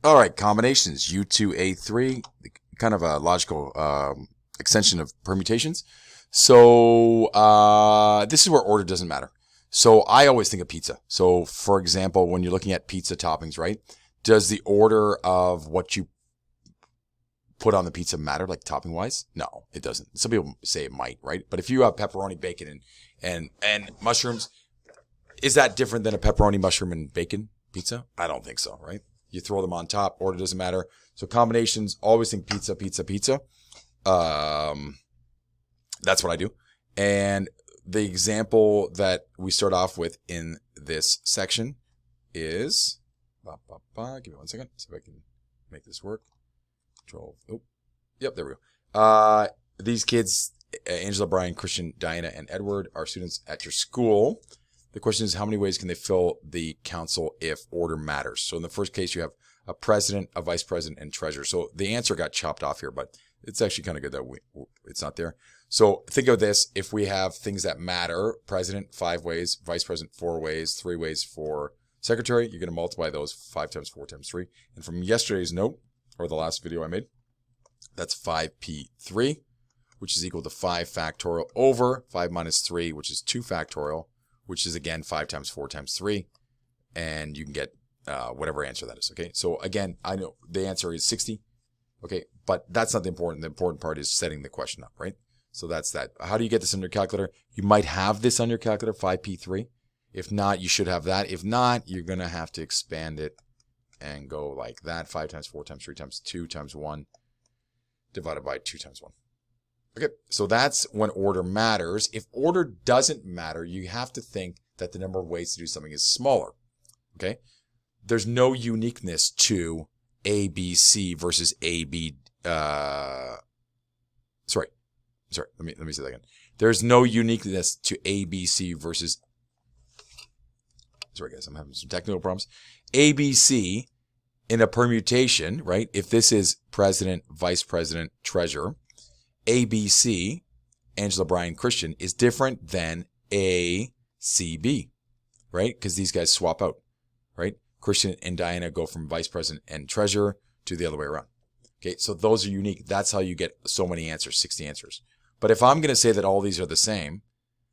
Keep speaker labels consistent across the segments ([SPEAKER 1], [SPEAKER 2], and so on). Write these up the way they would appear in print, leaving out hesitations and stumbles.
[SPEAKER 1] All right, combinations, U2A3, kind of a logical extension of permutations. So this is where order doesn't matter. So I always think of pizza. So for example, when you're looking at pizza toppings, right? Does the order of what you put on the pizza matter, like topping wise? No, it doesn't. Some people say it might, right? But if you have pepperoni, bacon, and mushrooms, is that different than a pepperoni, mushroom, and bacon pizza? I don't think so, right? You throw them on top, order doesn't matter. So combinations, always think pizza, pizza, pizza. That's what I do. And the example that we start off with in this section is, give me 1 second, see if I can make this work. Control, yep, there we go. These kids, Angela, Brian, Christian, Diana, and Edward, are students at your school. The question is, how many ways can they fill the council if order matters? So in the first case, you have a president, a vice president, and treasurer. So the answer got chopped off here, but it's actually kind of good that it's not there. So think of this. If we have things that matter, president, 5 ways, vice president, 4 ways, 3 ways for secretary, you're going to multiply those 5 times 4 times 3. And from yesterday's note, or the last video I made, that's 5p3, which is equal to 5 factorial over 5 minus 3, which is 2 factorial, which is, again, 5 times 4 times 3, and you can get whatever answer that is, okay? So, again, I know the answer is 60, okay? But that's not the important. The important part is setting the question up, right? So that's that. How do you get this on your calculator? You might have this on your calculator, 5p3. If not, you should have that. If not, you're going to have to expand it and go like that. 5 times 4 times 3 times 2 times 1 divided by 2 times 1. Okay, so that's when order matters. If order doesn't matter, you have to think that the number of ways to do something is smaller. Okay, there's no uniqueness to ABC versus AB. Sorry. Let me say that again. There's no uniqueness to ABC versus. Sorry, guys, I'm having some technical problems. ABC in a permutation, right? If this is president, vice president, treasurer. ABC, Angela, Brian, Christian, is different than ACB, right? Because these guys swap out, right? Christian and Diana go from vice president and treasurer to the other way around. Okay, so those are unique. That's how you get so many answers, 60 answers. But if I'm going to say that all these are the same,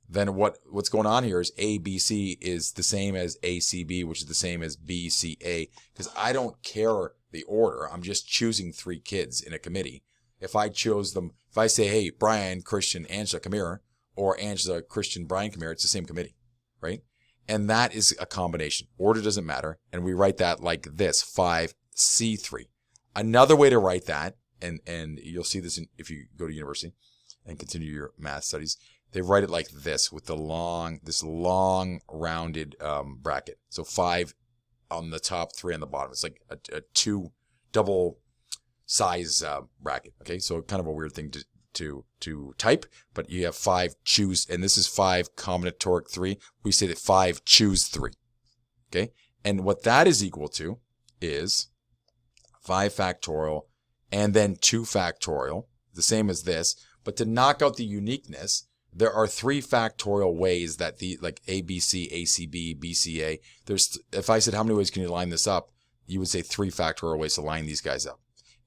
[SPEAKER 1] then what's going on here is ABC is the same as ACB, which is the same as BCA, because I don't care the order. I'm just choosing 3 kids in a committee. If I chose them, if I say, hey, Brian, Christian, Angela, come here, or Angela, Christian, Brian, come here, it's the same committee, right? And that is a combination. Order doesn't matter. And we write that like this, 5C3. Another way to write that, and you'll see this if you go to university and continue your math studies, they write it like this with this long rounded bracket. So 5 on the top, 3 on the bottom. It's like a 2 double size bracket. Okay, so kind of a weird thing to type, but you have 5 choose, and this is 5 combinatoric 3. We say that 5 choose 3. Okay, and what that is equal to is 5 factorial and then 2 factorial, the same as this. But to knock out the uniqueness, there are 3 factorial ways that like ABC, ACB, BCA. If I said how many ways can you line this up, you would say 3 factorial ways to line these guys up.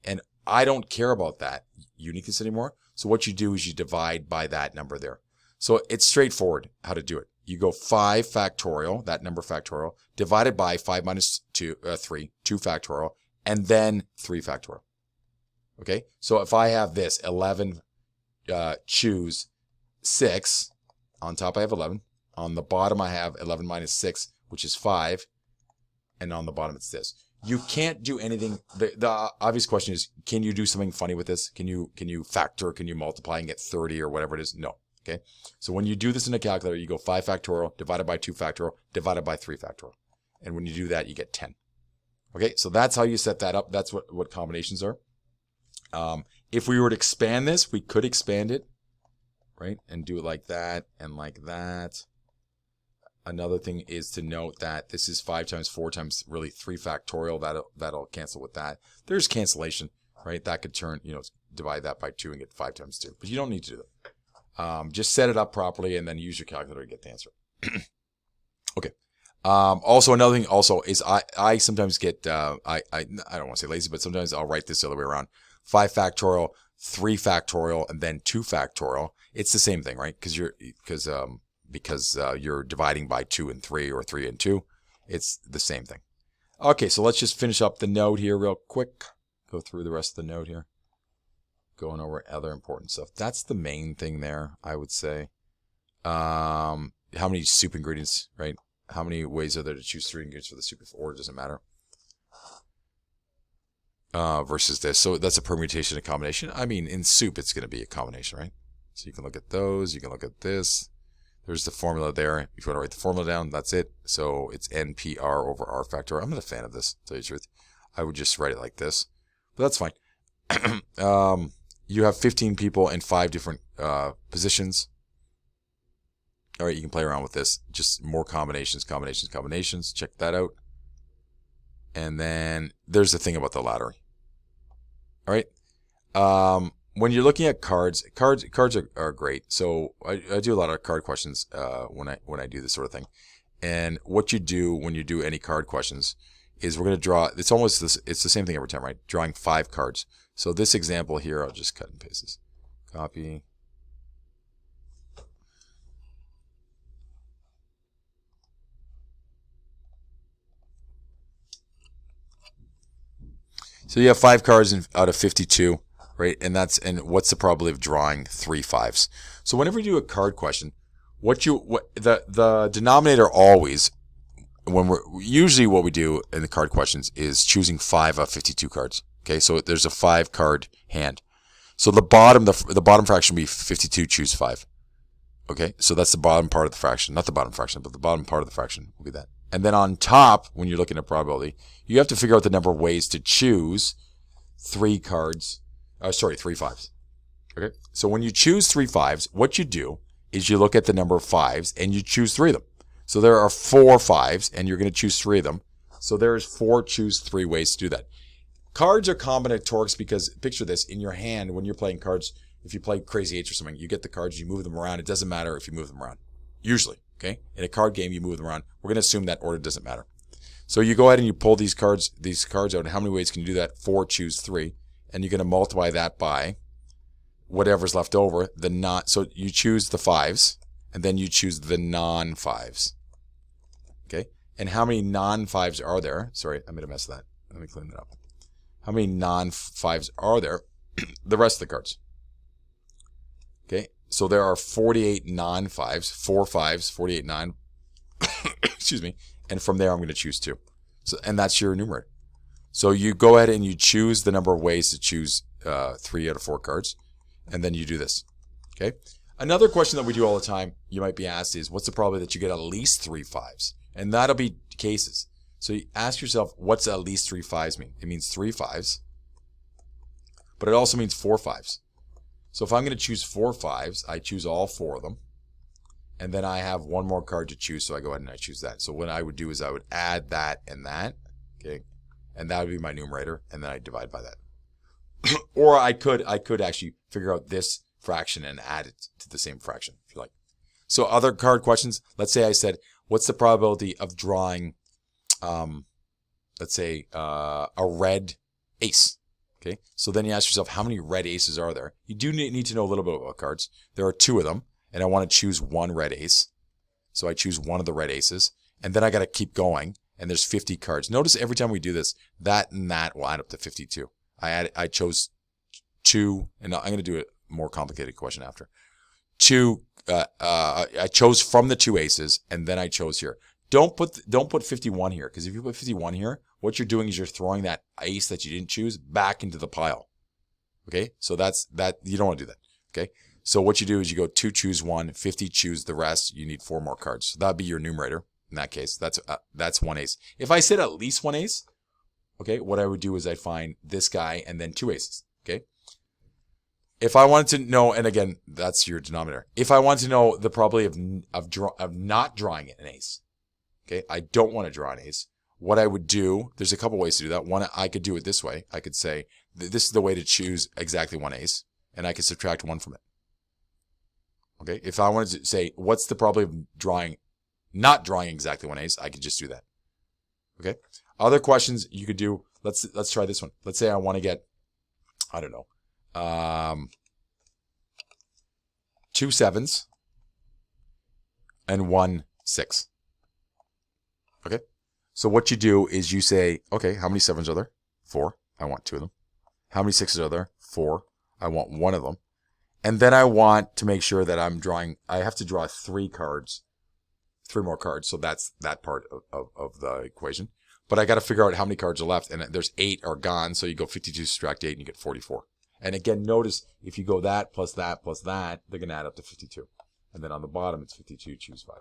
[SPEAKER 1] And I don't care about that uniqueness anymore. So what you do is you divide by that number there. So it's straightforward how to do it. You go 5 factorial, that number factorial, divided by 5 minus 3, 2 factorial, and then 3 factorial. Okay? So if I have this, 11 choose 6, on top I have 11. On the bottom I have 11 minus 6, which is 5. And on the bottom it's this. You can't do anything. The obvious question is, can you do something funny with this? Can you factor? Can you multiply and get 30 or whatever it is? No. Okay. So when you do this in a calculator, you go 5 factorial divided by 2 factorial divided by 3 factorial. And when you do that, you get 10. Okay. So that's how you set that up. That's what combinations are. If we were to expand this, we could expand it, right? And do it like that and like that. Another thing is to note that this is 5 times 4 times really 3 factorial. That'll cancel with that. There's cancellation, right? That could turn, divide that by 2 and get 5 times 2. But you don't need to do that. Just set it up properly and then use your calculator to get the answer. Okay. Also, another thing also is I sometimes get, I don't want to say lazy, but sometimes I'll write this the other way around. 5 factorial, 3 factorial, and then 2 factorial. It's the same thing, right? Because you're dividing by 2 and 3 or 3 and 2. It's the same thing. Okay, so let's just finish up the note here real quick. Go through the rest of the note here. Going over other important stuff. That's the main thing there, I would say. How many soup ingredients, right? How many ways are there to choose 3 ingredients for the soup if order doesn't matter? Versus this. So that's a permutation and combination. I mean, in soup, it's going to be a combination, right? So you can look at those. You can look at this. There's the formula there. If you want to write the formula down, that's it. So it's NPR over R factorial. I'm not a fan of this, to tell you the truth. I would just write it like this. But that's fine. You have 15 people in 5 different positions. All right, you can play around with this. Just more combinations. Check that out. And then there's the thing about the ladder. All right. When you're looking at cards are great. So I do a lot of card questions when I do this sort of thing. And what you do when you do any card questions is we're going to draw. It's almost this. It's the same thing every time, right? Drawing 5 cards. So this example here, I'll just cut and paste this. Copy. So you have 5 cards out of 52, right? And what's the probability of drawing 3 5s? So whenever you do a card question, the denominator always, usually what we do in the card questions is choosing 5 of 52 cards. Okay, so there's a 5 card hand. So the bottom fraction will be 52. Choose 5. Okay, so that's the bottom part of the fraction, not the bottom fraction, but the bottom part of the fraction will be that. And then on top, when you're looking at probability, you have to figure out the number of ways to choose 3 5s. Okay. So when you choose 3 5s, what you do is you look at the number of 5s and you choose 3 of them. So there are 4 5s and you're going to choose 3 of them. So there's 4 choose 3 ways to do that. Cards are combinatorics because picture this in your hand when you're playing cards. If you play Crazy 8 or something, you get the cards, you move them around. It doesn't matter if you move them around. Usually. Okay, in a card game, you move them around. We're going to assume that order doesn't matter. So you go ahead and you pull these cards out. And how many ways can you do that? 4, choose 3, and you're going to multiply that by whatever's left over. So you choose the 5s, and then you choose the non-5s. Okay, and how many non-5s are there? Sorry, I made a mess of that. Let me clean that up. How many non-5s are there? The rest of the cards. Okay. So there are 48 non-5s, 4 5s, 48 9. Excuse me. And from there, I'm going to choose 2. So, and that's your numerator. So you go ahead and you choose the number of ways to choose 3 out of 4 cards. And then you do this. Okay. Another question that we do all the time, you might be asked is, what's the probability that you get at least 3 5s? And that'll be cases. So you ask yourself, what's at least 3 5s mean? It means 3 5s. But it also means 4 5s. So if I'm going to choose 4 5s, I choose all 4 of them. And then I have one more card to choose, so I go ahead and I choose that. So what I would do is I would add that and that, okay? And that would be my numerator, and then I divide by that. Or I could actually figure out this fraction and add it to the same fraction, if you like. So other card questions, let's say I said, what's the probability of drawing, let's say, a red ace? Okay, so then you ask yourself, how many red aces are there? You do need to know a little bit about cards. There are 2 of them, and I want to choose 1 red ace. So I choose 1 of the red aces, and then I got to keep going, and there's 50 cards. Notice every time we do this, that and that will add up to 52. I chose 2, and I'm going to do a more complicated question after. 2, I chose from the 2 aces, and then I chose here. Don't put 51 here, because if you put 51 here, what you're doing is you're throwing that ace that you didn't choose back into the pile. Okay, so that's you don't want to do that. Okay, so what you do is you go 2, choose 1, 50, choose the rest. You need 4 more cards. So that'd be your numerator in that case. That's 1 ace. If I said at least 1 ace, okay, what I would do is I'd find this guy and then 2 aces. Okay. If I wanted to know, and again, that's your denominator. If I wanted to know the probability of not drawing an ace, okay, I don't want to draw an ace. What I would do, there's a couple ways to do that. One, I could do it this way. I could say, this is the way to choose exactly 1 ace, and I could subtract 1 from it. Okay, if I wanted to say, what's the probability of drawing not drawing exactly one ace, I could just do that. Okay. Other questions you could do. Let's try this one. Let's say I want to get, I don't know, 2 7s and 1 6. Okay. So what you do is you say, okay, how many 7s are there? 4. I want 2 of them. How many 6s are there? 4. I want 1 of them. And then I want to make sure that I'm drawing, I have to draw 3 more cards. So that's that part of the equation. But I got to figure out how many cards are left. And there's 8 are gone. So you go 52 subtract 8 and you get 44. And again, notice if you go that plus that plus that, they're going to add up to 52. And then on the bottom, it's 52, choose 5.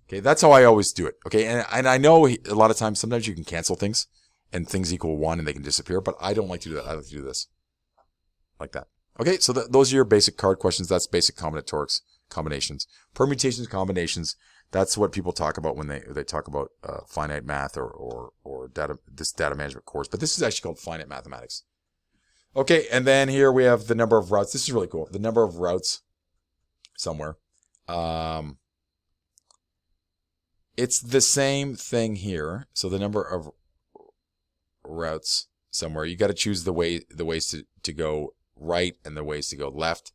[SPEAKER 1] Okay, that's how I always do it. Okay, and I know a lot of times, sometimes you can cancel things and things equal 1 and they can disappear, but I don't like to do that. I like to do this like that. Okay, so those are your basic card questions. That's basic combinatorics, combinations. Permutations, combinations, that's what people talk about when they talk about finite math or this data management course. But this is actually called finite mathematics. Okay, and then here we have the number of routes. This is really cool. The number of routes somewhere. It's the same thing here. So the number of routes somewhere. You got to choose the ways to go right and the ways to go left.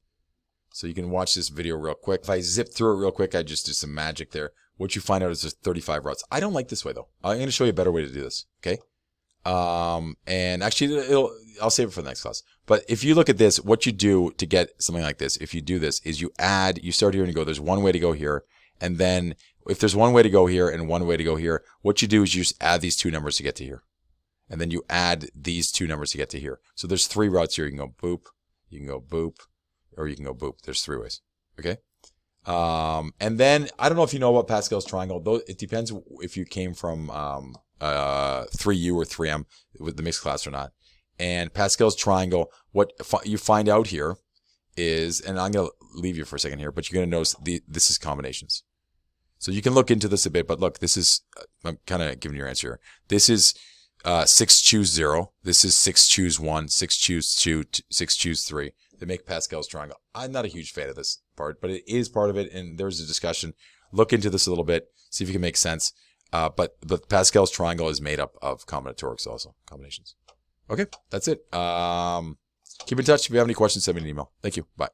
[SPEAKER 1] So you can watch this video real quick. If I zip through it real quick, I just do some magic there. What you find out is there's 35 routes. I don't like this way though. I'm going to show you a better way to do this. Okay. And actually I'll save it for the next class. But if you look at this, what you do to get something like this, if you do this, is you start here and you go, there's one way to go here. And then if there's one way to go here and one way to go here, what you do is you just add these 2 numbers to get to here. And then you add these 2 numbers to get to here. So there's 3 routes here. You can go boop, you can go boop, or you can go boop. There's 3 ways. Okay. And then I don't know if you know about Pascal's triangle. Though it depends if you came from 3U or 3M with the mixed class or not. And Pascal's triangle, what you find out here is, and I'm going to leave you for a second here, but you're going to notice this is combinations. So you can look into this a bit, but look, this is, I'm kind of giving you your answer here. This is 6 choose 0. This is 6 choose 1, 6 choose 2, 6 choose 3. They make Pascal's triangle. I'm not a huge fan of this part, but it is part of it, and there's a discussion. Look into this a little bit, see if you can make sense. But Pascal's triangle is made up of combinatorics also, combinations. Okay, that's it. Keep in touch. If you have any questions, send me an email. Thank you. Bye.